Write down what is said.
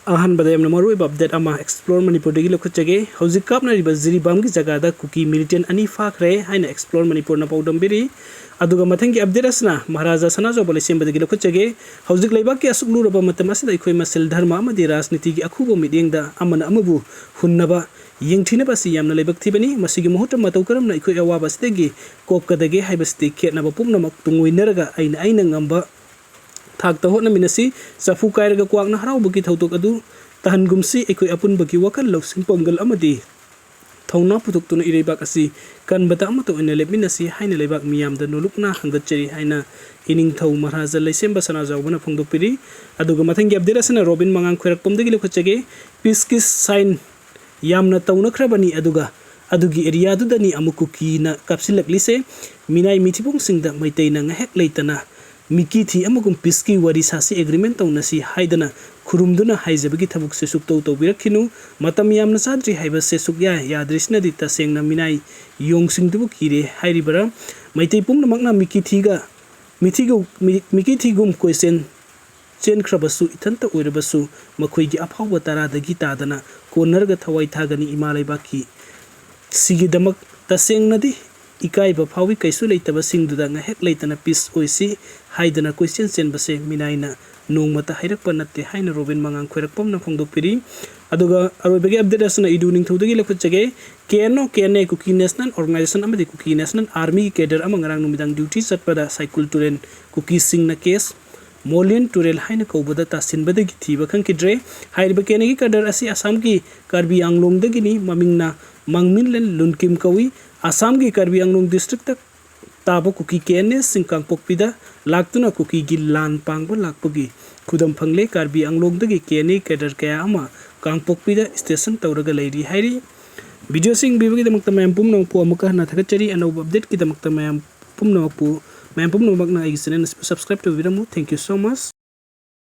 on बदयम Maruoiba update ama explore manipur dagi lokhachage hauzik kapna riba jiribam gi jagada kuki militant ani fakhre haina explore manipur na paudam biri aduga mathangi update asna maharaja sanajo bole semba dagi lokhachage hauzik leibak ki asuklu raba matam asida ikhoi masel dharma amadi rajniti gi akhubo midengda amana amabu hunnaba yengthina basi yamna leibak thibani masigi muhuta matau karamna ikhoi awaba sidagi kopkadage haibasti khetna ba pumna mak tungoinaraga aina ngamba thakta hotna minasi safu kairaga kwakna haraubugi thautok adu tahangumsi ekoi apunbagi wakal losing pongal amadi thawna putuktuna ireibak asi kanbata amato ina lepminasi haina leibak miyamda nolukna hangacheri haina ining thau maharaja leisemba sanajawbana phongdokpiri aduga mathangi update Robin mangang khoirakpomdagi lokhachage peace sign yamna tawnakhrabani adugi area dudani amukuki na kapsilaklise minai mithipung singda maiteina ngahek leitana Miki thi amagum piski wari sasi agreement tawnasi haidana khurumduna haijabagi thabuk se suk taw birakhinu matam yamna sadri haiba se sukya yadrisna dita sengna minai yongsing dubu kire hairibara maitei pungna makna miki thigum question chen khrabasu ithanta oirabasu makhoigi aphawba tara dagi tadana konarga thawai thagani imalai baki sigidamak tasengna di ikai ba phawi kaisu leitaba singduda ngahek leitana peace oisi haidana question senbase minaina nongmata hairakpa natte haina Robin mangang khoirakpomna phongdokpiri aduga aroibagi update asna iduning thudagi lekhachage Kna Kuki National Organization amadi Kuki National Army cadre amangarang numidang duty satpada cycle turen Kuki singna case Molian Turel haina kaubada tasinbadagi thiba khangkidre hairiba Kna gi cadre asi Assam ki Karbi Anglong dagini mamingna Mangminlen Lunkim kawi Assam ki Karbi Anglong district tak tabo Kuki Kna singkang pokpida laktuna Kuki gi lan pangba lakpagi khudam phangle Karbi Anglong dagi Kna cadre kaya ama kangpokpida station tawraga leiri hairi video sing bibagi damakta mayam pumna pu amuka na thakachari anob update ki damakta mayam pumna pu mayam pumna magna igi channel subscribe to video mu thank you so much